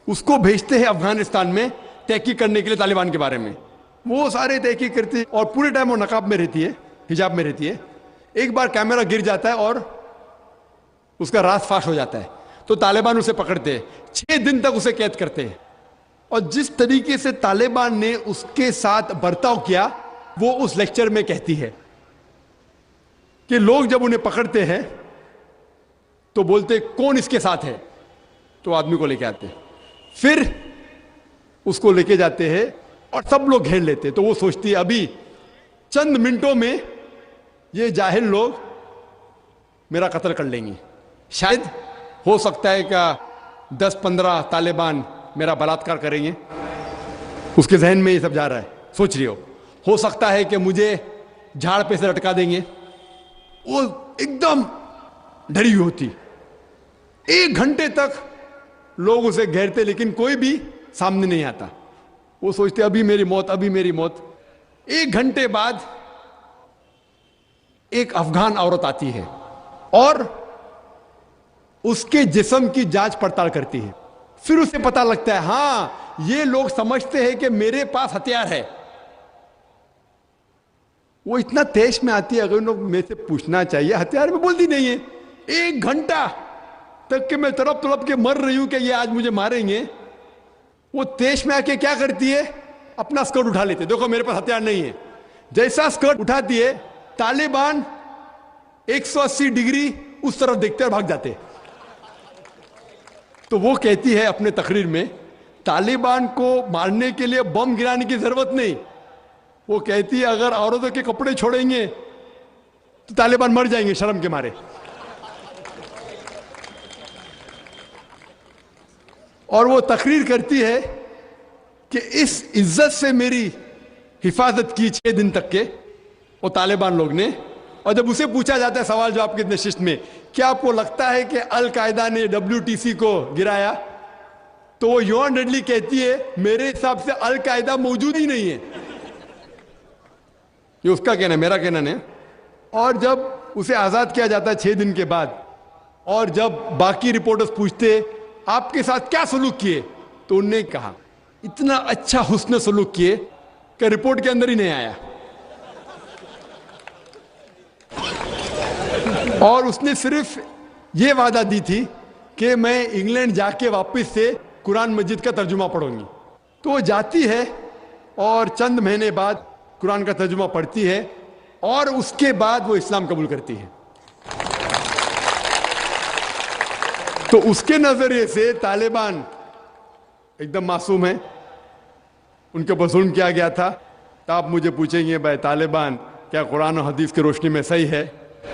اس کو بھیجتے ہیں افغانستان میں تحقیق کرنے کے لیے طالبان کے بارے میں. وہ سارے تحقیق کرتے ہیں اور پورے ٹائم وہ نقاب میں رہتی ہے, حجاب میں رہتی ہے. ایک بار کیمرہ گر جاتا ہے اور اس کا راز فاش ہو جاتا ہے, تو طالبان اسے پکڑتے ہیں, 6 دن تک اسے قید کرتے ہیں. اور جس طریقے سے طالبان نے اس کے ساتھ برتاؤ کیا وہ اس لیکچر میں کہتی ہے کہ لوگ جب انہیں پکڑتے ہیں تو بولتے کون اس کے ساتھ ہے, تو آدمی کو لے کے آتے ہیں, پھر اس کو لے کے جاتے ہیں اور سب لوگ گھیر لیتے. تو وہ سوچتی ہے ابھی چند منٹوں میں یہ جاہل لوگ میرا قتل کر لیں گے. شاید ہو سکتا ہے کہ 10-15 طالبان میرا بلاತ್کار کریں گے. اس کے ذہن میں یہ سب جا رہا ہے, سوچ رہی ہو سکتا ہے کہ مجھے جھاڑ پہ سے لٹکا دیں گے. وہ ایک دم ڈری ہوئی ہوتی. 1 گھنٹے تک لوگ اسے گھیرتے لیکن کوئی بھی سامنے نہیں آتا. وہ سوچتے ابھی میری موت, ابھی میری موت. 1 گھنٹے بعد ایک افغان عورت آتی ہے اور اس کے جسم کی جانچ پڑتال کرتی ہے. پھر اسے پتا لگتا ہے ہاں یہ لوگ سمجھتے ہیں کہ میرے پاس ہتھیار ہے. وہ اتنا تیش میں آتی ہے, اگر لوگ میں سے پوچھنا چاہیے ہتھیار میں, بولتی نہیں ہے. 1 گھنٹہ تک کہ میں تڑپ کے مر رہی ہوں کہ یہ آج مجھے ماریں گے. وہ تیش میں آ کے کیا کرتی ہے, اپنا سکرٹ اٹھا لیتے, دیکھو میرے پاس ہتھیار نہیں ہے. جیسا سکرٹ اٹھاتی ہے طالبان 180 ڈگری اس طرف دیکھتے اور بھاگ جاتے. تو وہ کہتی ہے اپنے تقریر میں طالبان کو مارنے کے لیے بم گرانے کی ضرورت نہیں. وہ کہتی ہے اگر عورتوں کے کپڑے چھوڑیں گے تو طالبان مر جائیں گے شرم کے مارے. اور وہ تقریر کرتی ہے کہ اس عزت سے میری حفاظت کی 6 دن تک کے وہ طالبان لوگ نے. اور جب اسے پوچھا جاتا ہے سوال جواب کی نشست میں کیا آپ کو لگتا ہے کہ القاعدہ نے WTC کو گرایا, تو وہ یوان ڈڈلی کہتی ہے میرے حساب سے القاعدہ موجود ہی نہیں ہے. یہ اس کا کہنا ہے, میرا کہنا نہیں. اور جب اسے آزاد کیا جاتا ہے 6 دن کے بعد, اور جب باقی رپورٹرز پوچھتے آپ کے ساتھ کیا سلوک کیے, تو انہوں نے کہا اتنا اچھا حسن سلوک کیے کہ رپورٹ کے اندر ہی نہیں آیا. اور اس نے صرف یہ وعدہ دی تھی کہ میں انگلینڈ جا کے واپس سے قرآن مجید کا ترجمہ پڑھوں گی. تو وہ جاتی ہے اور چند مہینے بعد قرآن کا ترجمہ پڑھتی ہے اور اس کے بعد وہ اسلام قبول کرتی ہے. تو اس کے نظریے سے طالبان ایک دم معصوم ہیں, ان کے اوپر ظلم کیا گیا تھا. تو آپ مجھے پوچھیں گے بھائی طالبان کیا قرآن و حدیث کی روشنی میں صحیح ہے؟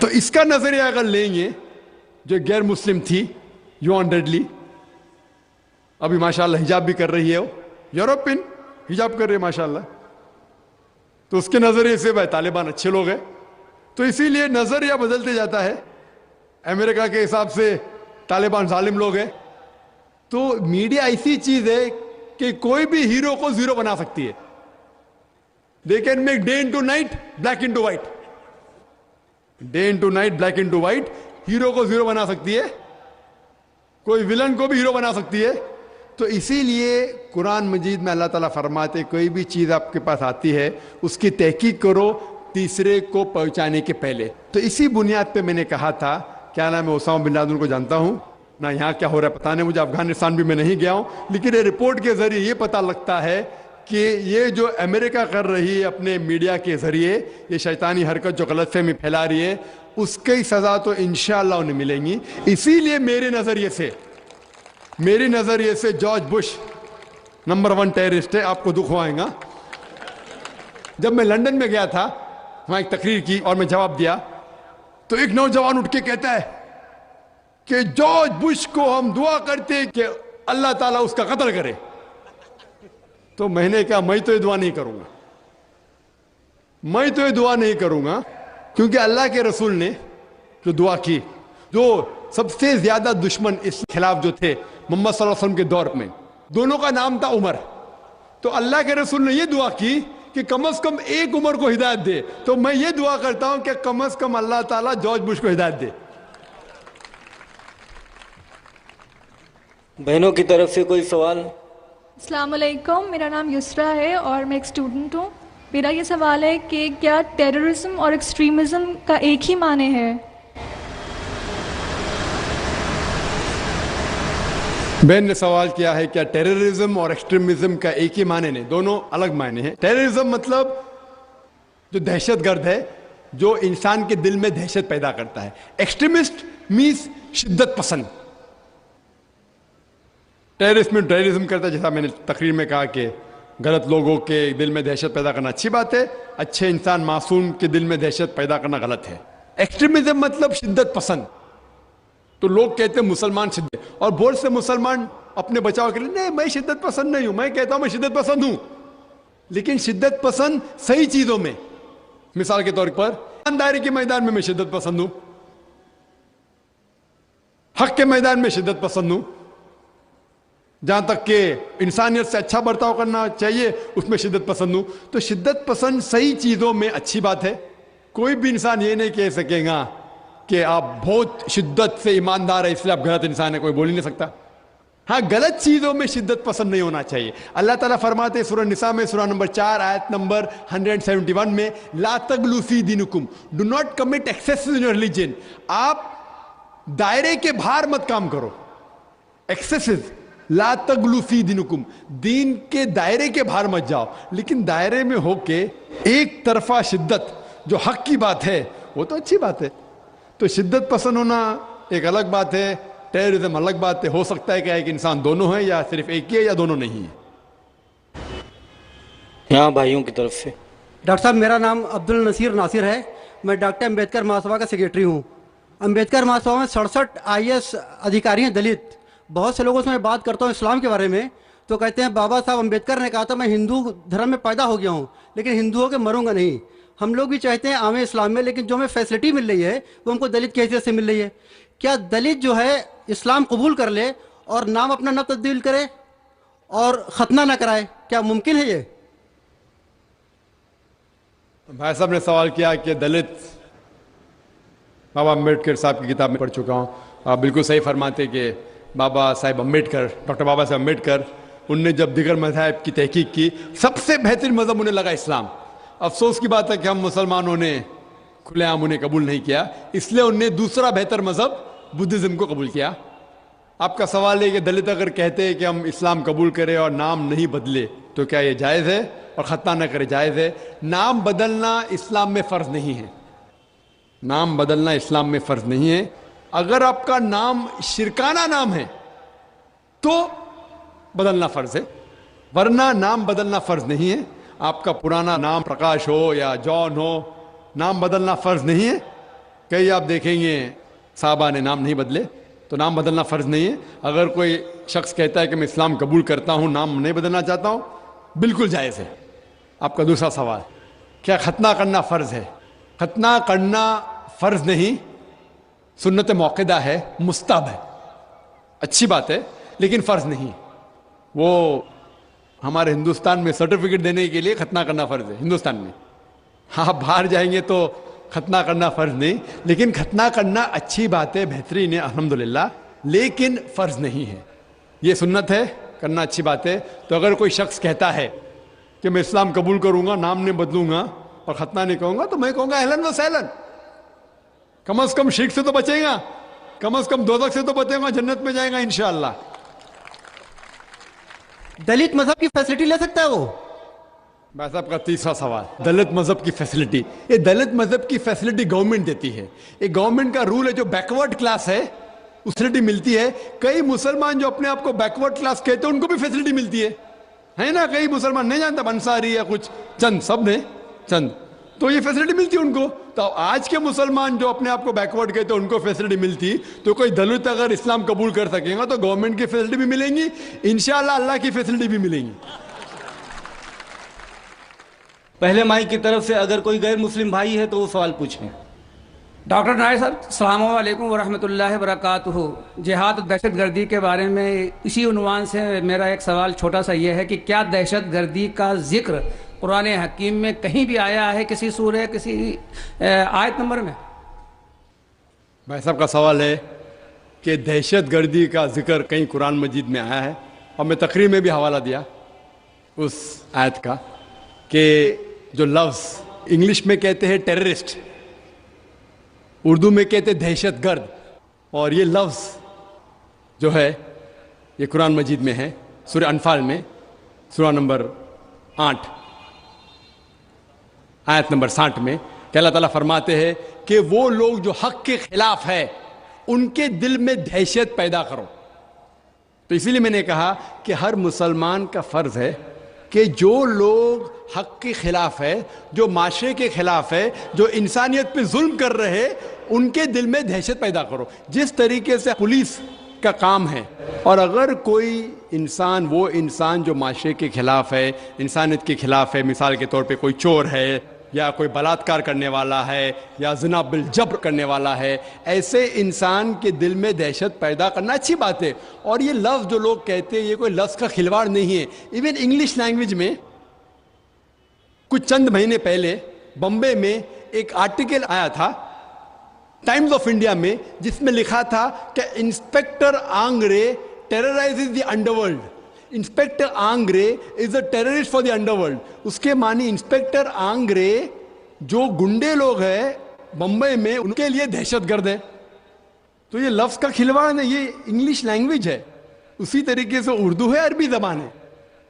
تو اس کا نظریہ اگر لیں گے, جو غیر مسلم تھی یوان ڈڈلی, ابھی ماشاءاللہ حجاب بھی کر رہی ہے, وہ یورپین حجاب کر رہی ہے ماشاءاللہ, تو اس کے نظریے سے بھائی طالبان اچھے لوگ ہیں. تو اسی لیے نظریہ بدلتے جاتا ہے. امریکہ کے حساب سے طالبان ظالم لوگ ہیں. تو میڈیا ایسی چیز ہے کہ کوئی بھی ہیرو کو زیرو بنا سکتی ہے. They can make day into night, black into white. Day into night, black into white. Hero کو زیرو بنا سکتی ہے, کوئی ولن کو بھی ہیرو بنا سکتی ہے. تو اسی لیے قرآن مجید میں اللہ تعالیٰ فرماتے کوئی بھی چیز آپ کے پاس آتی ہے اس کی تحقیق کرو تیسرے کو پہنچانے کے پہلے. تو اسی بنیاد پہ میں نے کہا تھا کیا نام ہے, اسامہ بن لادن کو جانتا ہوں نہ, یہاں کیا ہو رہا ہے پتہ نہیں مجھے, افغانستان بھی میں نہیں گیا ہوں, لیکن یہ رپورٹ کے ذریعے یہ پتہ لگتا ہے کہ یہ جو امریکہ کر رہی ہے اپنے میڈیا کے ذریعے, یہ شیطانی حرکت جو غلط فہمی پھیلا رہی ہے, اس کی سزا تو انشاءاللہ انہیں ملیں گی. اسی لیے میرے نظریے سے جارج بش نمبر 1 ٹیررسٹ ہے. آپ کو دکھ ہوائے گا. جب میں لندن میں گیا تھا, وہاں ایک تقریر کی اور میں جواب دیا, تو ایک نوجوان اٹھ کے کہتا ہے کہ جارج بش کو ہم دعا کرتے کہ اللہ تعالیٰ اس کا قتل کرے. تو میں نے کہا میں تو یہ دعا نہیں کروں گا, کیونکہ اللہ کے رسول نے جو دعا کی, جو سب سے زیادہ دشمن اس خلاف جو تھے محمد صلی اللہ علیہ وسلم کے دور میں, دونوں کا نام تھا عمر. تو اللہ کے رسول نے یہ دعا کی کہ کم از کم ایک عمر کو ہدایت دے. تو میں یہ دعا کرتا ہوں کہ کم از کم اللہ تعالیٰ جارج بش کو ہدایت دے. بہنوں کی طرف سے کوئی سوال؟ السلام علیکم، میرا نام یسرا ہے اور میں ایک اسٹوڈنٹ ہوں. میرا یہ سوال ہے کہ کیا ٹیررزم اور ایکسٹریمزم کا ایک ہی معنی ہے؟ بہن نے سوال کیا ہے کیا ٹیررزم اور ایکسٹریمزم کا ایک ہی معنی نہیں، دونوں الگ معنی ہیں. ٹیررزم مطلب جو دہشت گرد ہے، جو انسان کے دل میں دہشت پیدا کرتا ہے. ایکسٹریمسٹ مینس شدت پسند. ٹیررزم کرتا ہے، جیسا میں نے تقریر میں کہا کہ غلط لوگوں کے دل میں دہشت پیدا کرنا اچھی بات ہے، اچھے انسان معصوم کے دل میں دہشت پیدا کرنا غلط ہے. ایکسٹریمزم مطلب شدت پسند. تو لوگ کہتے ہیں مسلمان شدت، اور بہت سے مسلمان اپنے بچاؤ کے لیے نہیں میں شدت پسند نہیں ہوں، میں کہتا ہوں میں شدت پسند ہوں، لیکن شدت پسند صحیح چیزوں میں. مثال کے طور پر ایمانداری کے میدان میں شدت پسند ہوں، حق کے میدان میں شدت پسند ہوں، جہاں تک کہ انسانیت سے اچھا برتاؤ کرنا چاہیے اس میں شدت پسند ہوں. تو شدت پسند صحیح چیزوں میں اچھی بات ہے. کوئی بھی انسان یہ نہیں کہہ سکے گا کہ آپ بہت شدت سے ایماندار ہے اس لیے آپ غلط انسان ہے، کوئی بول ہی نہیں سکتا. ہاں غلط چیزوں میں شدت پسند نہیں ہونا چاہیے. اللہ تعالیٰ فرماتے ہیں سورہ نساء میں سورہ نمبر 4 آیت نمبر 171 میں لا تغلوا فی دینکم، do not commit excess in your religion. آپ دائرے کے باہر مت کام کرو. ایکسیسز لا تغلوا فی دینکم، دین کے دائرے کے باہر مت جاؤ، لیکن دائرے میں ہو کے ایک طرفہ شدت جو حق کی بات ہے وہ تو اچھی بات ہے. تو شدت پسند ہونا ایک الگ بات ہے، ٹیررزم الگ بات ہے. ہو سکتا ہے کہ ایک انسان دونوں ہے یا صرف ایک ہی ہے یا دونوں نہیں ہے. یہاں بھائیوں کی طرف سے. ڈاکٹر صاحب میرا نام عبد النصیر ناصر ہے، میں ڈاکٹر امبیڈکر مہاسبھا کا سیکریٹری ہوں. امبیڈکر مہاسبھا میں 67 IAS ادھیکاری ہیں دلت. بہت سے لوگوں سے میں بات کرتا ہوں اسلام کے بارے میں تو کہتے ہیں بابا صاحب امبیڈکر نے کہا تھا میں ہندو دھرم میں پیدا ہو گیا ہوں لیکن ہندوؤں کے مروں گا نہیں. ہم لوگ بھی چاہتے ہیں عام اسلام میں، لیکن جو ہمیں فیسلٹی مل رہی ہے وہ ہم کو دلت کی حیثیت سے مل رہی ہے. کیا دلت جو ہے اسلام قبول کر لے اور نام اپنا نہ تبدیل کرے اور ختنہ نہ کرائے، کیا ممکن ہے یہ؟ بھائی صاحب نے سوال کیا کہ دلت، بابا امبیڈکر صاحب کی کتاب میں پڑھ چکا ہوں. آپ بالکل صحیح فرماتے کہ بابا صاحب امبیڈکر، ڈاکٹر بابا صاحب امبیڈکر، ان نے جب دیگر مذاہب کی تحقیق کی سب سے بہترین مذہب انہیں لگا اسلام. افسوس کی بات ہے کہ ہم مسلمانوں نے کھلے عام انہیں قبول نہیں کیا، اس لیے انہوں نے دوسرا بہتر مذہب بدھزم کو قبول کیا. آپ کا سوال ہے کہ دلت اگر کہتے ہیں کہ ہم اسلام قبول کریں اور نام نہیں بدلے تو کیا یہ جائز ہے، اور ختنہ نہ کرے جائز ہے؟ نام بدلنا اسلام میں فرض نہیں ہے. نام بدلنا اسلام میں فرض نہیں ہے. اگر آپ کا نام شرکانہ نام ہے تو بدلنا فرض ہے، ورنہ نام بدلنا فرض نہیں ہے. آپ کا پرانا نام پرکاش ہو یا جان ہو، نام بدلنا فرض نہیں ہے. کئی آپ دیکھیں گے صحابہ نے نام نہیں بدلے، تو نام بدلنا فرض نہیں ہے. اگر کوئی شخص کہتا ہے کہ میں اسلام قبول کرتا ہوں، نام نہیں بدلنا چاہتا ہوں، بالکل جائز ہے. آپ کا دوسرا سوال، کیا ختنہ کرنا فرض ہے؟ ختنہ کرنا فرض نہیں، سنت موقدہ ہے، مستحب ہے، اچھی بات ہے، لیکن فرض نہیں. وہ ہمارے ہندوستان میں سرٹیفکیٹ دینے کے لیے ختنہ کرنا فرض ہے ہندوستان میں. ہاں باہر جائیں گے تو ختنہ کرنا فرض نہیں، لیکن ختنہ کرنا اچھی بات ہے، بہترین ہے الحمدللہ، لیکن فرض نہیں ہے. یہ سنت ہے، کرنا اچھی بات ہے. تو اگر کوئی شخص کہتا ہے کہ میں اسلام قبول کروں گا، نام نہیں بدلوں گا اور ختنہ نہیں کہوں گا، تو میں کہوں گا اہلاً و سہلاً. کم از کم شرک سے تو بچے گا، کم از کم دوزخ سے تو بچے گا، جنت میں جائے گا انشاءاللہ. دلت مذہب کی فیسلٹی لے سکتا ہے وہ؟ بھائی صاحب کا تیسرا سوال، دلت مذہب کی فیسلٹی. یہ دلت مذہب کی فیسلٹی گورنمنٹ دیتی ہے. یہ گورنمنٹ کا رول ہے، جو بیکورڈ کلاس ہے اس فیسلٹی ملتی ہے. کئی مسلمان جو اپنے آپ کو بیکورڈ کلاس کہتے ہیں ان کو بھی فیسلٹی ملتی ہے نا. کئی مسلمان نہیں جانتا، انصاری یا کچھ چند، سب نے چند، تو یہ فیسلٹی ملتی ہے ان کو. تو آج کے مسلمان جو اپنے آپ کو بیکورڈ کہتے ہیں ان کو فیسلٹی ملتی، تو کوئی دلت اگر اسلام قبول کر سکے گا تو گورنمنٹ کی فیسلٹی بھی ملیں گی، انشاءاللہ اللہ کی فیسلٹی بھی ملیں گی. پہلے مائی کی طرف سے اگر کوئی غیر مسلم بھائی ہے تو وہ سوال پوچھیں. ڈاکٹر نائر صاحب السلام علیکم ورحمۃ اللہ وبرکاتہ. جہاد و دہشت گردی کے بارے میں اسی عنوان سے میرا ایک سوال چھوٹا سا یہ ہے کہ کیا دہشت گردی کا ذکر قرآن حکیم میں کہیں بھی آیا ہے، کسی سورہ، کسی آیت نمبر میں؟ بھائی صاحب کا سوال ہے کہ دہشت گردی کا ذکر کہیں قرآن مجید میں آیا ہے، اور میں تقریر میں بھی حوالہ دیا اس آیت کا کہ جو لفظ انگلش میں کہتے ہیں ٹیررسٹ، اردو میں کہتے ہیں دہشت گرد، اور یہ لفظ جو ہے یہ قرآن مجید میں ہے، سورہ انفال میں، سورہ نمبر 8 آیت نمبر 60 میں، کہ اللہ تعالیٰ فرماتے ہیں کہ وہ لوگ جو حق کے خلاف ہے ان کے دل میں دہشت پیدا کرو۔ تو اسی لیے میں نے کہا کہ ہر مسلمان کا فرض ہے کہ جو لوگ حق کے خلاف ہے، جو معاشرے کے خلاف ہے، جو انسانیت پہ ظلم کر رہے، ان کے دل میں دہشت پیدا کرو، جس طریقے سے پولیس کا کام ہے۔ اور اگر کوئی انسان، وہ انسان جو معاشرے کے خلاف ہے، انسانیت کے خلاف ہے، مثال کے طور پہ کوئی چور ہے یا کوئی بلاత్కాر کرنے والا ہے یا زنا بالجبر کرنے والا ہے، ایسے انسان کے دل میں دہشت پیدا کرنا اچھی بات ہے۔ اور یہ لفظ جو لوگ کہتے ہیں یہ کوئی لفظ کا کھلواڑ نہیں ہے۔ ایون انگلش لینگویج میں کچھ چند مہینے پہلے بمبے میں ایک آرٹیکل آیا تھا ٹائمز آف انڈیا میں، جس میں لکھا تھا کہ inspector Angre terrorizes the underworld, inspector Angre is a terrorist for the underworld. اس کے معنی انسپیکٹر آنگرے جو گنڈے لوگ ہیں بمبئی میں ان کے لیے دہشت گرد ہے۔ تو یہ لفظ کا کھلواڑ نہیں، یہ انگلش لینگویج ہے، اسی طریقے سے اردو ہے، عربی زبان ہے۔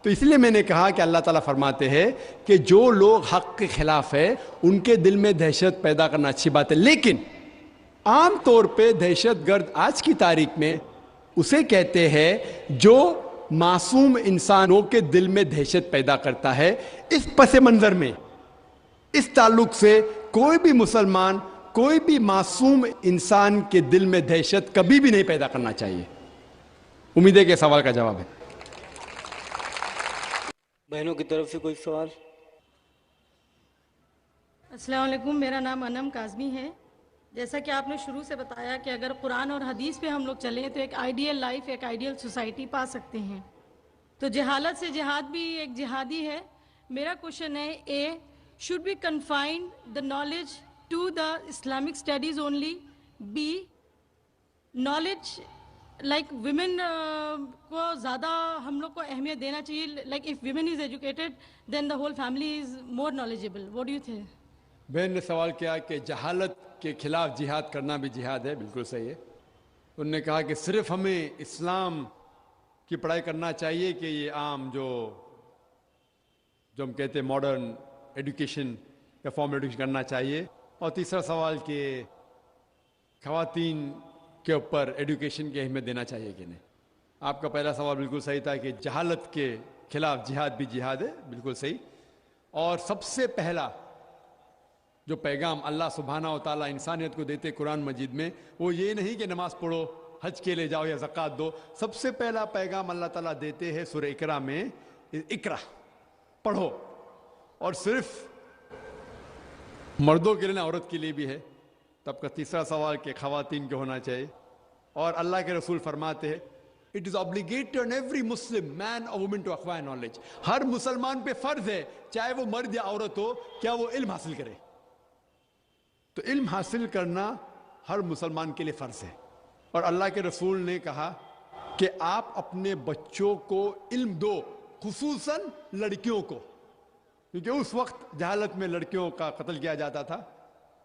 تو اس لیے میں نے کہا کہ اللہ تعالیٰ فرماتے ہیں کہ جو لوگ حق کے خلاف ہے ان کے دل میں دہشت پیدا کرنا اچھی بات ہے، لیکن عام طور پہ دہشت گرد آج کی تاریخ میں اسے کہتے ہیں جو معصوم انسانوں کے دل میں دہشت پیدا کرتا ہے۔ اس پس منظر میں، اس تعلق سے کوئی بھی مسلمان، کوئی بھی معصوم انسان کے دل میں دہشت کبھی بھی نہیں پیدا کرنا چاہیے۔ امید ہے کہ سوال کا جواب ہے۔ بہنوں کی طرف سے کوئی سوال؟ السلام علیکم، میرا نام انم کاظمی ہے۔ جیسا کہ آپ نے شروع سے بتایا کہ اگر قرآن اور حدیث پہ ہم لوگ چلیں تو ایک آئیڈیل لائف، ایک آئیڈیل سوسائٹی پا سکتے ہیں۔ تو جہالت سے جہاد بھی ایک جہادی ہے۔ میرا کوشچن ہے، اے should we confine the knowledge to the Islamic studies only? B knowledge like women کو زیادہ ہم لوگ کو اہمیت دینا چاہیے، like if women is educated then the whole family is more knowledgeable. What do you think? بہن نے سوال کیا کہ جہالت کے خلاف جہاد کرنا بھی جہاد ہے، بالکل صحیح ہے۔ انہوں نے کہا کہ صرف ہمیں اسلام کی پڑھائی کرنا چاہیے کہ یہ عام جو ہم کہتے ہیں ماڈرن ایڈوکیشن یا فارمل ایڈوکیشن کرنا چاہیے۔ اور تیسرا سوال کہ خواتین کے اوپر ایڈوکیشن کی اہمیت دینا چاہیے کہ نہیں۔ آپ کا پہلا سوال بالکل صحیح تھا کہ جہالت کے خلاف جہاد بھی جہاد ہے، بالکل صحیح۔ اور سب سے پہلا جو پیغام اللہ سبحانہ و تعالیٰ انسانیت کو دیتے قرآن مجید میں، وہ یہ نہیں کہ نماز پڑھو، حج کے لے جاؤ یا زکوٰۃ دو۔ سب سے پہلا پیغام اللہ تعالیٰ دیتے ہیں سورہ اقرا میں، اقرا پڑھو، اور صرف مردوں کے لیے نہ، عورت کے لیے بھی ہے۔ تب کا تیسرا سوال کہ خواتین کے ہونا چاہیے، اور اللہ کے رسول فرماتے ہیں it is obligatory on every Muslim man or woman to acquire knowledge۔ ہر مسلمان پہ فرض ہے، چاہے وہ مرد یا عورت ہو، کیا وہ علم حاصل کرے۔ تو علم حاصل کرنا ہر مسلمان کے لیے فرض ہے، اور اللہ کے رسول نے کہا کہ آپ اپنے بچوں کو علم دو، خصوصاً لڑکیوں کو، کیونکہ اس وقت جہالت میں لڑکیوں کا قتل کیا جاتا تھا۔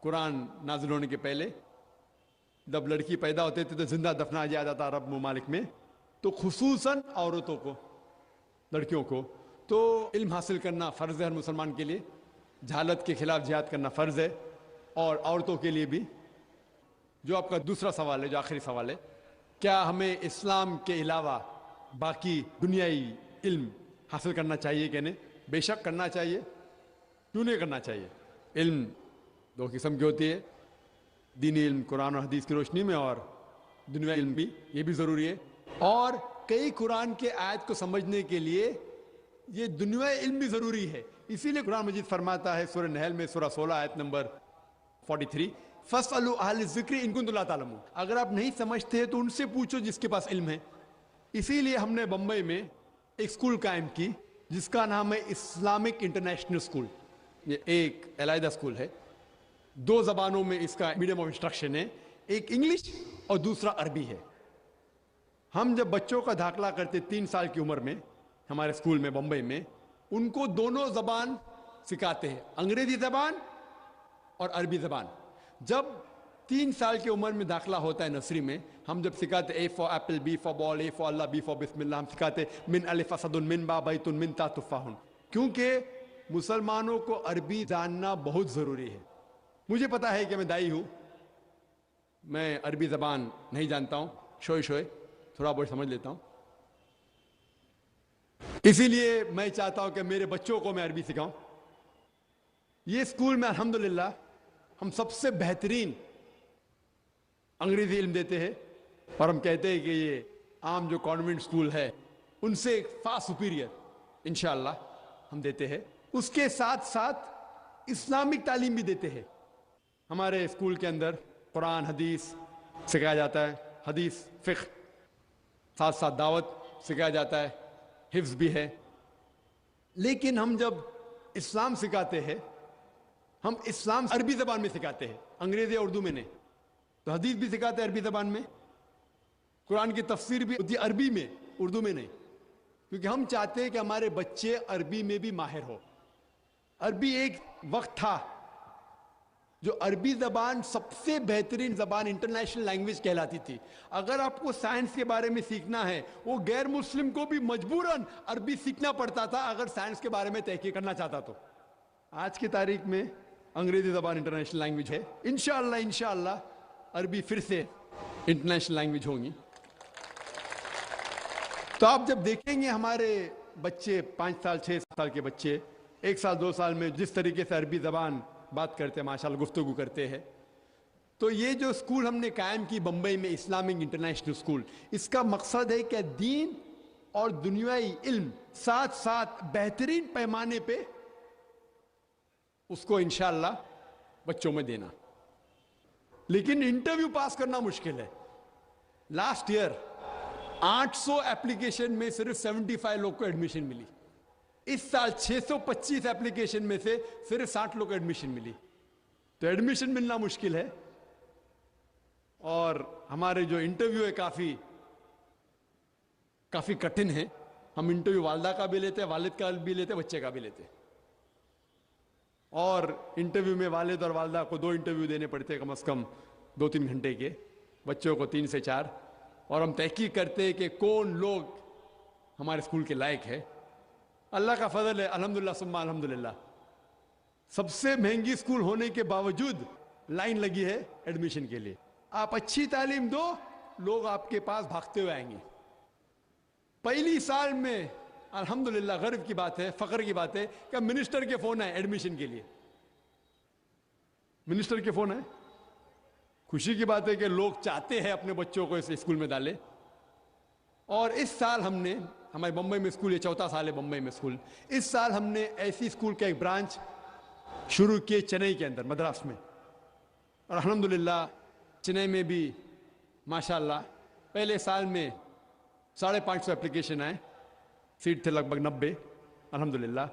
قرآن نازل ہونے کے پہلے جب لڑکی پیدا ہوتے تھے تو زندہ دفنا جاتا تھا عرب ممالک میں، تو خصوصاً عورتوں کو، لڑکیوں کو۔ تو علم حاصل کرنا فرض ہے ہر مسلمان کے لیے، جہالت کے خلاف جہاد کرنا فرض ہے، اور عورتوں کے لیے بھی۔ جو آپ کا دوسرا سوال ہے، جو آخری سوال ہے، کیا ہمیں اسلام کے علاوہ باقی دنیائی علم حاصل کرنا چاہیے کہ نہیں؟ بے شک کرنا چاہیے، کیوں نہیں کرنا چاہیے۔ علم دو قسم کی ہوتی ہے، دینی علم قرآن اور حدیث کی روشنی میں، اور دنیائی علم بھی، یہ بھی ضروری ہے۔ اور کئی قرآن کے آیت کو سمجھنے کے لیے یہ دنیائی علم بھی ضروری ہے۔ اسی لیے قرآن مجید فرماتا ہے سورہ نحل میں، سورہ 16 آیت نمبر 43، فَاسْأَلُوا أَهْلَ الذِّكْرِ إِن كُنتُمْ لَا تَعْلَمُونَ۔ اگر آپ نہیں سمجھتے ہیں تو ان سے پوچھو جس کے پاس علم ہے۔ اسی لیے ہم نے بمبئی میں ایک اسکول قائم کی جس کا نام ہے اسلامک انٹرنیشنل اسکول۔ یہ ایک علیحدہ اسکول ہے، 2 زبانوں میں اس کا میڈیم آف انسٹرکشن ہے، ایک انگلش اور دوسرا عربی ہے۔ ہم جب بچوں کا داخلہ کرتے 3 سال کی عمر میں ہمارے اسکول میں بمبئی میں، ان کو دونوں زبان سکھاتے ہیں، انگریزی زبان اور عربی زبان. جب 3 سال کی عمر میں داخلہ ہوتا ہے نرسری میں، ہم جب سکھاتے A for apple, B for ball, A for اللہ، بی فار بسم اللہ، ہم سکھاتے من الف اسد من با بیت من تا تفاح، کیونکہ مسلمانوں کو عربی جاننا بہت ضروری ہے. مجھے پتا ہے کہ میں دائی ہوں، میں عربی زبان نہیں جانتا ہوں، شوئے تھوڑا بہت سمجھ لیتا ہوں، اسی لیے میں چاہتا ہوں کہ میرے بچوں کو میں عربی سکھاؤں. یہ اسکول میں الحمدللہ ہم سب سے بہترین انگریزی علم دیتے ہیں، اور ہم کہتے ہیں کہ یہ عام جو کانوینٹ اسکول ہے ان سے فار سپیریئر انشاءاللہ ہم دیتے ہیں. اس کے ساتھ ساتھ اسلامک تعلیم بھی دیتے ہیں. ہمارے اسکول کے اندر قرآن حدیث سکھایا جاتا ہے، حدیث فقہ، ساتھ ساتھ دعوت سکھایا جاتا ہے، حفظ بھی ہے. لیکن ہم جب اسلام سکھاتے ہیں، ہم اسلام عربی زبان میں سکھاتے ہیں، انگریزی اردو میں نہیں. تو حدیث بھی سکھاتے ہیں عربی زبان میں، قرآن کی تفسیر بھی ہوتی ہے عربی میں، اردو میں نہیں، کیونکہ ہم چاہتے ہیں کہ ہمارے بچے عربی میں بھی ماہر ہو. عربی ایک وقت تھا جو عربی زبان سب سے بہترین زبان انٹرنیشنل لینگویج کہلاتی تھی. اگر آپ کو سائنس کے بارے میں سیکھنا ہے، وہ غیر مسلم کو بھی مجبوراً عربی سیکھنا پڑتا تھا اگر سائنس کے بارے میں تحقیق کرنا چاہتا تو. آج کی تاریخ میں انگریزی زبان انٹرنیشنل لینگویج ہے. انشاءاللہ عربی پھر سے انٹرنیشنل لینگویج ہوں گی. تو آپ جب دیکھیں گے ہمارے بچے 5 سال 6 سال کے بچے 1 سال 2 سال میں جس طریقے سے عربی زبان بات کرتے ہیں، ماشاءاللہ گفتگو کرتے ہیں، تو یہ جو اسکول ہم نے قائم کی بمبئی میں، اسلامک انٹرنیشنل اسکول، اس کا مقصد ہے کہ دین اور دنیائی علم ساتھ ساتھ بہترین پیمانے پہ اس کو انشاءاللہ بچوں میں دینا. لیکن انٹرویو پاس کرنا مشکل ہے. لاسٹ ایئر 800 ایپلیکیشن میں صرف 75 لوگ کو ایڈمیشن ملی. اس سال 625 ایپلیکیشن میں سے صرف 60 لوگ کو ایڈمیشن ملی. تو ایڈمیشن ملنا مشکل ہے، اور ہمارے جو انٹرویو ہے کافی کٹھن ہے. ہم انٹرویو والدہ کا بھی لیتے ہیں، والد کا بھی لیتے ہیں، بچے کا بھی لیتے ہیں. اور انٹرویو میں والد اور والدہ کو 2 انٹرویو دینے پڑتے ہیں، کم از کم 2-3 گھنٹے کے، بچوں کو 3 سے 4. اور ہم تحقیق کرتے ہیں کہ کون لوگ ہمارے اسکول کے لائق ہے. اللہ کا فضل ہے، الحمدللہ ثم الحمدللہ. سب سے مہنگی اسکول ہونے کے باوجود لائن لگی ہے ایڈمیشن کے لیے. آپ اچھی تعلیم دو، لوگ آپ کے پاس بھاگتے ہوئے آئیں گے. پہلی سال میں الحمدللہ غرب کی بات ہے، فخر کی بات ہے کہ منسٹر کے فون آئے ایڈمیشن کے لیے. منسٹر کے فون آئے. خوشی کی بات ہے کہ لوگ چاہتے ہیں اپنے بچوں کو اس اسکول میں ڈالے. اور اس سال ہم نے، ہمارے بمبئی میں اسکول، یہ 4تھا سال ہے بمبئی میں اسکول، اس سال ہم نے ایسی اسکول کا ایک برانچ شروع کیے چنئی کے اندر، مدراس میں. اور الحمدللہ چنئی میں بھی ماشاءاللہ پہلے سال میں 550 ایپلیکیشن آئے، سیٹ تھے لگ بھگ 90 الحمدللہ.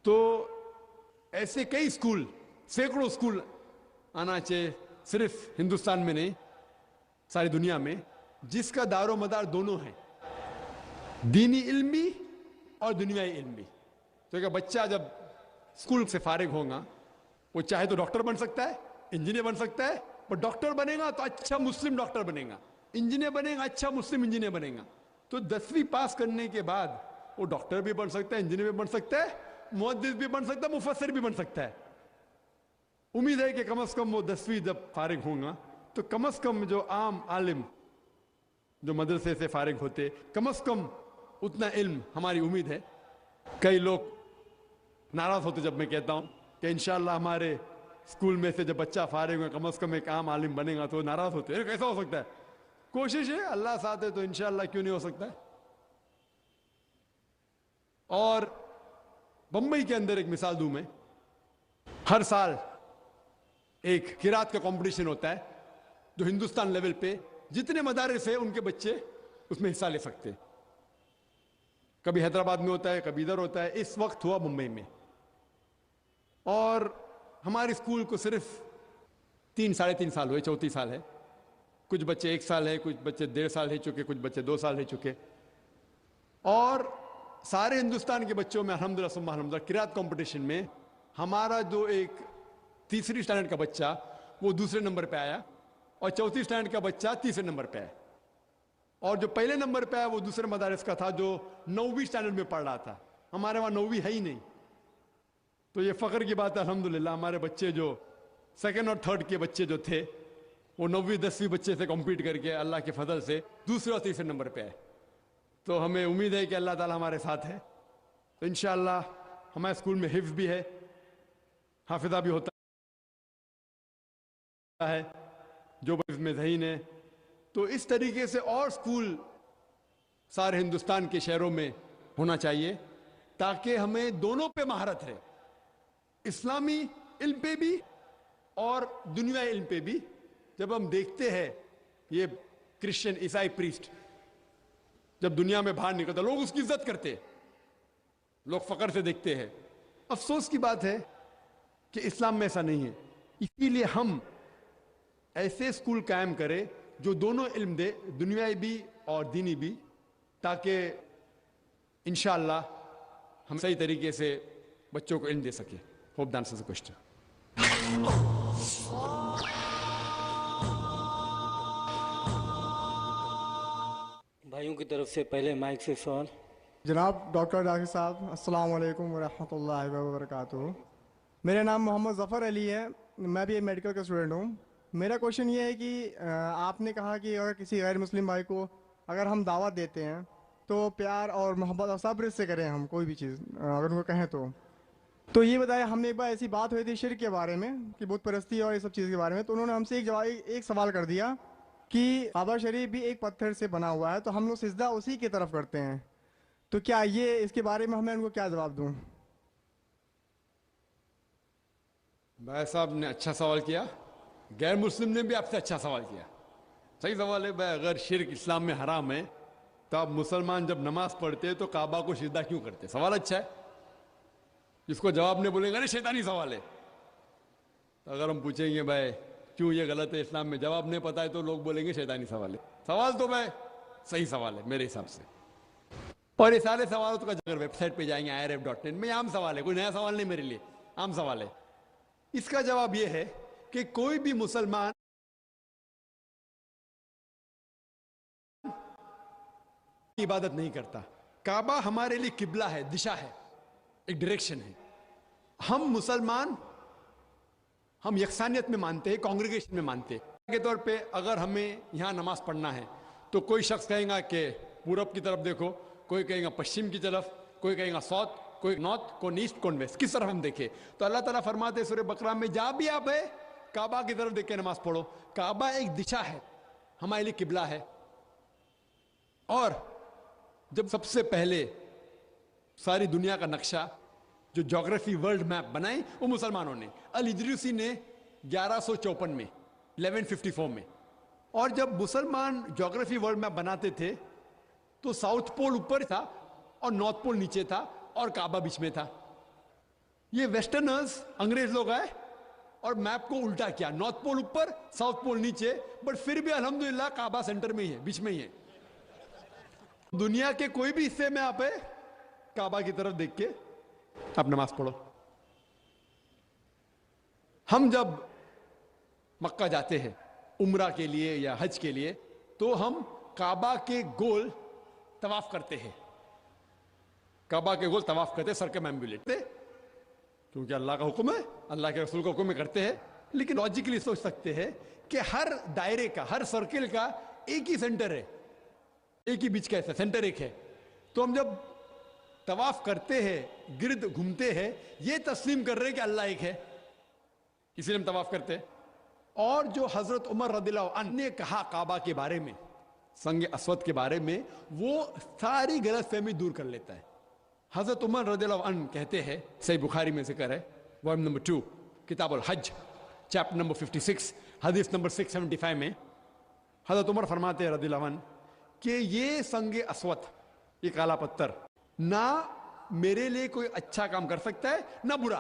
تو ایسے کئی اسکول، سینکڑوں اسکول آنا چاہیے، صرف ہندوستان میں نہیں ساری دنیا میں، جس کا دار و مدار دونوں ہیں، دینی علم بھی اور دنیائی علم بھی. تو کہ بچہ جب اسکول سے فارغ ہوگا، وہ چاہے تو ڈاکٹر بن سکتا ہے، انجینئر بن سکتا ہے، پر ڈاکٹر بنے گا تو اچھا مسلم ڈاکٹر بنے گا، انجینئر بنے گا اچھا مسلم انجینئر بنے گا. تو 10ویں پاس کرنے کے بعد وہ ڈاکٹر بھی بن سکتا ہے، انجینئر بھی بن سکتا ہے، محدث بھی بن سکتا ہے، مفسر بھی بن سکتا ہے. امید ہے کہ کم از کم وہ 10ویں جب فارغ ہوں گا تو کم از کم جو عام عالم جو مدرسے سے فارغ ہوتے، کم از کم اتنا علم ہماری امید ہے. کئی لوگ ناراض ہوتے جب میں کہتا ہوں کہ انشاءاللہ ہمارے اسکول میں سے جب بچہ فارغ ہوگا کم از کم ایک عام عالم بنے گا، تو ناراض ہوتے ہیں. کیسا ہو سکتا ہے؟ کوشش ہے، اللہ ساتھ ہے تو انشاءاللہ کیوں نہیں ہو سکتا ہے. اور بمبئی کے اندر ایک مثال دوں میں، ہر سال ایک قرات کا کمپٹیشن ہوتا ہے جو ہندوستان لیول پہ جتنے مدارس ہیں ان کے بچے اس میں حصہ لے سکتے ہیں. کبھی حیدرآباد میں ہوتا ہے، کبھی ادھر ہوتا ہے. اس وقت ہوا ممبئی میں، اور ہمارے اسکول کو صرف 3 ساڑھے 3 سال ہوئے، 34 سال ہے. کچھ بچے 1 سال ہے, کچھ بچے 1.5 سال رہ چکے, کچھ بچے 2 سال رہ چکے. اور سارے ہندوستان کے بچوں میں الحمدللہ ثم الحمدللہ قرات کمپٹیشن میں ہمارا جو ایک 3ری اسٹینڈرڈ کا بچہ وہ 2سرے نمبر پہ آیا, اور 4تھی اسٹینڈرڈ کا بچہ 3سرے نمبر پہ آیا, اور جو پہلے نمبر پہ آیا وہ دوسرے مدارس کا تھا جو 9ویں اسٹینڈرڈ میں پڑھ رہا تھا. ہمارے وہاں 9ویں ہے ہی نہیں. تو یہ فخر کی بات ہے الحمدللہ, ہمارے بچے جو 2nd اور 3rd کے بچے جو تھے وہ 9ویں 10ویں بچے سے کمپیٹ کر کے اللہ کے فضل سے 2سرے اور 3سرے نمبر پہ آئے. تو ہمیں امید ہے کہ اللہ تعالی ہمارے ساتھ ہے. تو انشاءاللہ ہمارے اسکول میں حفظ بھی ہے, حافظہ بھی ہوتا ہے, جو حفظ میں ذہین ہے. تو اس طریقے سے اور اسکول سارے ہندوستان کے شہروں میں ہونا چاہیے تاکہ ہمیں دونوں پہ مہارت ہے, اسلامی علم پہ بھی اور دنیائی علم پہ بھی. جب ہم دیکھتے ہیں یہ کرسچن عیسائی پریسٹ جب دنیا میں باہر نکلتا لوگ اس کی عزت کرتے, لوگ فخر سے دیکھتے ہیں. افسوس کی بات ہے کہ اسلام میں ایسا نہیں ہے. اسی لیے ہم ایسے اسکول قائم کریں جو دونوں علم دے, دنیائی بھی اور دینی بھی, تاکہ انشاءاللہ ہم صحیح طریقے سے بچوں کو علم دے سکیں. ہوپ دان سے کوشچن. بھائیوں کی طرف سے پہلے مائک سے سوال. جناب ڈاکٹر راغب صاحب السلام علیکم ورحمۃ اللہ وبرکاتہ. میرا نام محمد ظفر علی ہے, میں بھی میڈیکل کا اسٹوڈنٹ ہوں. میرا کوشچن یہ ہے کہ آپ نے کہا کہ اگر کسی غیر مسلم بھائی کو اگر ہم دعوت دیتے ہیں تو پیار اور محبت اور صبر سے کریں, ہم کوئی بھی چیز اگر ان کو کہیں تو یہ بتایا. ہم نے ایک بار ایسی بات ہوئی تھی شرک کے بارے میں کہ بت پرستی اور یہ سب چیز کے بارے میں, تو انہوں نے ہم سے ایک سوال کر دیا کہ کعبہ شریف بھی ایک پتھر سے بنا ہوا ہے تو ہم لوگ سجدہ اسی کی طرف کرتے ہیں, تو کیا یہ اس کے بارے میں ہمیں ان کو کیا جواب دوں؟ بھائی صاحب نے اچھا سوال کیا, غیر مسلم نے بھی آپ سے اچھا سوال کیا. صحیح سوال ہے بھائی. اگر شرک اسلام میں حرام ہے تو آپ مسلمان جب نماز پڑھتے تو کعبہ کو سجدہ کیوں کرتے؟ سوال اچھا ہے. جس کو جواب نہیں بولیں گے نا شیطانی سوال ہے. تو اگر ہم پوچھیں گے بھائی کیوں یہ غلط ہے اسلام میں, جواب نہیں پتا ہے تو لوگ بولیں گے شیطانی سوال ہے. سوال تو بھائی صحیح سوال ہے میرے حساب سے. اور یہ سارے سوالوں کا اگر ویب سائٹ پہ جائیں گے irf.net میں, عام سوال ہے, کوئی نیا سوال نہیں میرے لیے, عام سوال ہے. اس کا جواب یہ ہے کہ کوئی بھی مسلمان عبادت نہیں کرتا. کعبہ ہمارے لیے قبلہ ہے, دشا ہے, ایک ڈائریکشن ہے. ہم مسلمان ہم یکسانیت میں مانتے ہیں, کانگریگیشن میں مانتے ہیں. کے طور پہ اگر ہمیں یہاں نماز پڑھنا ہے تو کوئی شخص کہیں گا کہ پورب کی طرف دیکھو, کوئی کہیں گا پشچم کی طرف, کوئی کہیں گا ساؤتھ, کوئی نارتھ, کوئی ایسٹ, کوئی ویسٹ, کس طرف ہم دیکھیں. تو اللہ تعالیٰ فرماتے ہیں سورہ بقرہ میں جہاں بھی آپ ہے کعبہ کی طرف دیکھ کے نماز پڑھو. کعبہ ایک دشا ہے, ہمارے لیے قبلہ ہے. اور جب سب سے پہلے ساری دنیا کا نقشہ جو جغرافی ورلڈ میپ بنائی وہ مسلمانوں نے, الادریسی نے 1154 میں 1154 میں. اور جب مسلمان جغرافی ورلڈ میپ بناتے تھے تو ساؤتھ پول اوپر تھا اور نارتھ پول نیچے تھا اور کعبہ بیچ میں تھا. یہ ویسٹرنرز انگریز لوگ آئے اور میپ کو الٹا کیا, نارتھ پول اوپر ساؤتھ پول نیچے, بٹ پھر بھی الحمدللہ کعبہ سینٹر میں ہی ہے, بیچ میں ہی ہے. دنیا کے کوئی بھی حصے میں آپ ہے کعبہ کی طرف دیکھ کے آپ نماز پڑھو. ہم جب مکہ جاتے ہیں عمرہ کے لیے یا حج کے لیے تو ہم کعبہ کے گول طواف کرتے ہیں, کعبہ کے گول طواف کرتے, سرکمامبولیٹ, کیونکہ اللہ کا حکم ہے, اللہ کے رسول کا حکم میں کرتے ہیں. لیکن لاجیکلی سوچ سکتے ہیں کہ ہر دائرے کا, ہر سرکل کا ایک ہی سینٹر ہے, ایک ہی بیچ کا ایسا سینٹر ایک ہے. تو ہم جب طواف کرتے ہیں, گرد گھومتے ہیں, یہ تسلیم کر رہے کہ اللہ ایک ہے, اسی لیے ہم طواف کرتے ہیں. اور جو حضرت عمر رضی اللہ عنہ نے کہا کعبہ کے بارے میں, سنگ اسود کے بارے میں, وہ ساری غلط فہمی دور کر لیتا ہے. حضرت عمر رضی اللہ عنہ کہتے ہیں, صحیح بخاری میں ذکر ہے, والیوم نمبر 2 کتاب الحج چیپٹر نمبر 56 حدیث نمبر 675 میں حضرت عمر فرماتے ہیں رضی اللہ عنہ کہ یہ سنگ اسود, یہ کالا پتھر, نہ میرے لیے کوئی اچھا کام کر سکتا ہے نہ برا,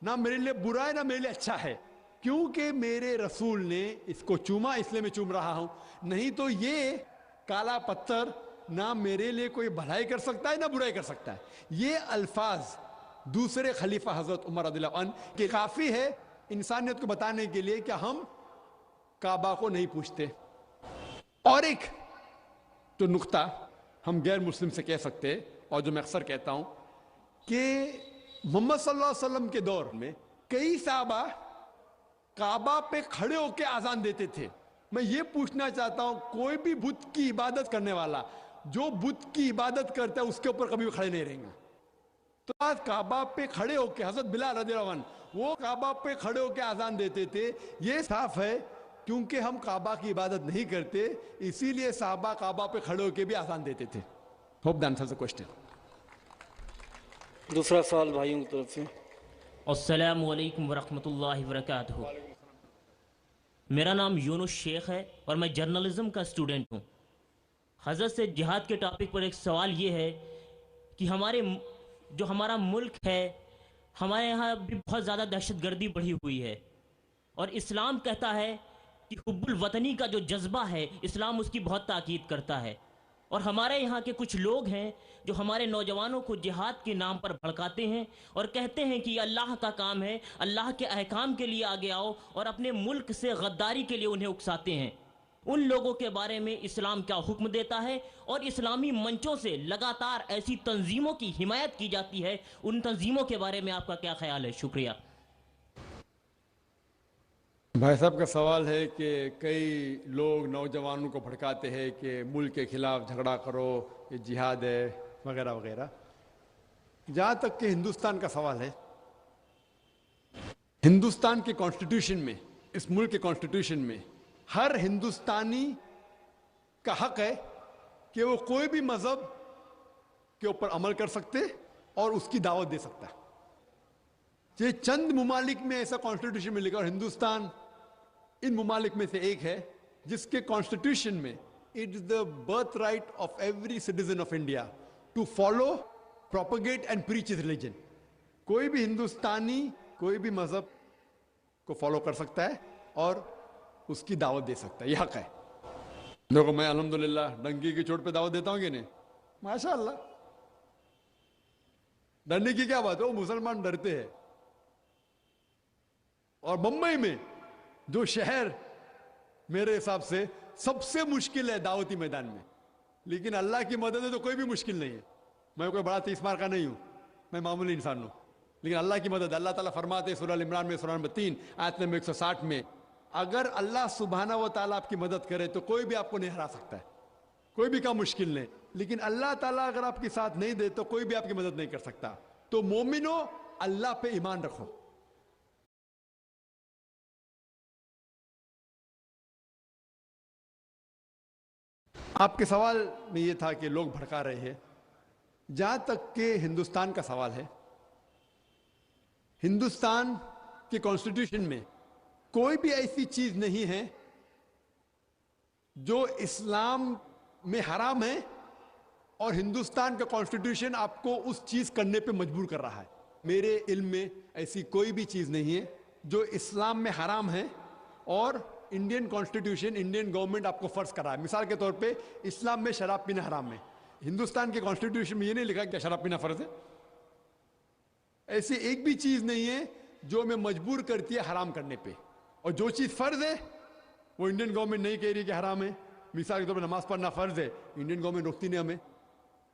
نہ میرے لیے برا ہے نہ میرے لیے اچھا ہے. کیونکہ میرے رسول نے اس کو چوما اس لیے میں چوم رہا ہوں, نہیں تو یہ کالا پتھر نہ میرے لیے کوئی بھلائی کر سکتا ہے نہ برائی کر سکتا ہے. یہ الفاظ دوسرے خلیفہ حضرت عمر رضی اللہ عنہ کہ کافی ہے انسانیت کو بتانے کے لیے کہ ہم کعبہ کو نہیں پوچھتے. اور ایک تو نقطہ ہم غیر مسلم سے کہہ سکتے, اور جو میں اکثر کہتا ہوں کہ محمد صلی اللہ علیہ وسلم کے دور میں کئی صحابہ کعبہ پہ کھڑے ہو کے اذان دیتے تھے. میں یہ پوچھنا چاہتا ہوں کوئی بھی بت کی عبادت کرنے والا جو بت کی عبادت کرتا ہے اس کے اوپر کبھی کھڑے نہیں رہیں گے. تو آج کعبہ پہ کھڑے ہو کے حضرت بلال رضی اللہ عنہ وہ کعبہ پہ کھڑے ہو کے اذان دیتے تھے. یہ صاف ہے کیونکہ ہم کعبہ کی عبادت نہیں کرتے, اسی لیے صحابہ کعبہ پہ کھڑے ہو کے بھی اذان دیتے تھے. Hope the answer the question. دوسرا سوال بھائیوں کی طرف سے. السلام علیکم ورحمۃ اللہ وبرکاتہ. میرا نام یونس شیخ ہے اور میں جرنلزم کا اسٹوڈنٹ ہوں. حضرت سے جہاد کے ٹاپک پر ایک سوال یہ ہے کہ ہمارا ملک ہے, ہمارے یہاں بھی بہت زیادہ دہشت گردی بڑھی ہوئی ہے, اور اسلام کہتا ہے کہ حب الوطنی کا جو جذبہ ہے اسلام اس کی بہت تاکید کرتا ہے. اور ہمارے یہاں کے کچھ لوگ ہیں جو ہمارے نوجوانوں کو جہاد کے نام پر بھڑکاتے ہیں اور کہتے ہیں کہ یہ اللہ کا کام ہے, اللہ کے احکام کے لیے آگے آؤ, اور اپنے ملک سے غداری کے لیے انہیں اکساتے ہیں. ان لوگوں کے بارے میں اسلام کیا حکم دیتا ہے, اور اسلامی منچوں سے لگاتار ایسی تنظیموں کی حمایت کی جاتی ہے, ان تنظیموں کے بارے میں آپ کا کیا خیال ہے؟ شکریہ. بھائی صاحب کا سوال ہے کہ کئی لوگ نوجوانوں کو بھڑکاتے ہیں کہ ملک کے خلاف جھگڑا کرو, یہ جہاد ہے وغیرہ وغیرہ. جہاں تک کہ ہندوستان کا سوال ہے, ہندوستان کے کانسٹیٹیوشن میں, اس ملک کے کانسٹیٹیوشن میں ہر ہندوستانی کا حق ہے کہ وہ کوئی بھی مذہب کے اوپر عمل کر سکتے اور اس کی دعوت دے سکتا ہے. یہ چند ممالک میں ایسا کانسٹیٹیوشن میں لکھا, اور ہندوستان ان ممالک میں سے ایک ہے جس کے کانسٹیٹیوشن میں it is the birth right of every citizen of India to follow, propagate and preach his religion. کوئی بھی ہندوستانی کوئی بھی مذہب کو فالو کر سکتا ہے اور اس کی دعوت دے سکتا ہے, یہ حق ہے. دیکھو میں الحمدللہ ڈنکی کی چوٹ پہ دعوت دیتا ہوں کہ نہیں؟ ماشاء اللہ. ڈرنے کی کیا بات ہے, وہ مسلمان ڈرتے ہیں. اور بمبئی میں جو شہر میرے حساب سے سب سے مشکل ہے دعوتی میدان میں, لیکن اللہ کی مدد ہے تو کوئی بھی مشکل نہیں ہے. میں کوئی بڑا تیس مار کا نہیں ہوں, میں معمولی انسان ہوں, لیکن اللہ کی مدد. اللہ تعالیٰ فرماتے ہیں سورہ عمران میں سورہ نمبر 3 آیت نمبر 160 میں, اگر اللہ سبحانہ و تعالیٰ آپ کی مدد کرے تو کوئی بھی آپ کو نہیں ہرا سکتا ہے, کوئی بھی کام مشکل نہیں. لیکن اللہ تعالیٰ اگر آپ کے ساتھ نہیں دے تو کوئی بھی آپ کی مدد نہیں کر سکتا. تو مومنو اللہ پہ ایمان رکھو. آپ کے سوال میں یہ تھا کہ لوگ بھڑکا رہے ہیں. جہاں تک کہ ہندوستان کا سوال ہے, ہندوستان کے کانسٹیٹیوشن میں کوئی بھی ایسی چیز نہیں ہے جو اسلام میں حرام ہے اور ہندوستان کا کانسٹیٹیوشن آپ کو اس چیز کرنے پہ مجبور کر رہا ہے. میرے علم میں ایسی کوئی بھی چیز نہیں ہے جو اسلام میں حرام ہے اور انڈین کانسٹیٹیوشن, انڈین گورنمنٹ آپ کو فرض کر رہا ہے. مثال کے طور پہ اسلام میں شراب پینا حرام ہے, ہندوستان کے کانسٹیٹیوشن میں یہ نہیں لکھا کہ شراب پینا فرض ہے. ایسی ایک بھی چیز نہیں ہے جو ہمیں مجبور کرتی ہے حرام کرنے پہ, اور جو چیز فرض ہے وہ انڈین گورنمنٹ نہیں کہہ رہی کہ حرام ہے. مثال کے طور پہ نماز پڑھنا فرض ہے, انڈین گورنمنٹ روکتی نہیں ہمیں.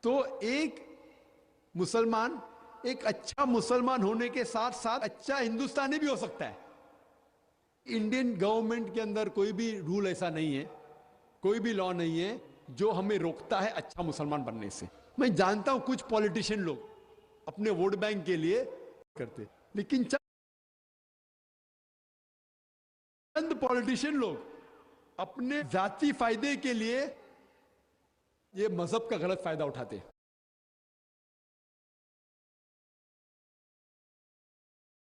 تو ایک مسلمان ایک اچھا مسلمان ہونے کے ساتھ ساتھ اچھا ہندوستانی بھی ہو سکتا ہے. انڈین گورنمنٹ کے اندر کوئی بھی رول ایسا نہیں ہے, کوئی بھی لا نہیں ہے جو ہمیں روکتا ہے اچھا مسلمان بننے سے. میں جانتا ہوں کچھ پولیٹیشین لوگ اپنے ووٹ بینک کے لیے کرتے, لیکن چند پولیٹیشین لوگ اپنے ذاتی فائدے کے لیے یہ مذہب کا غلط فائدہ اٹھاتے ہیں.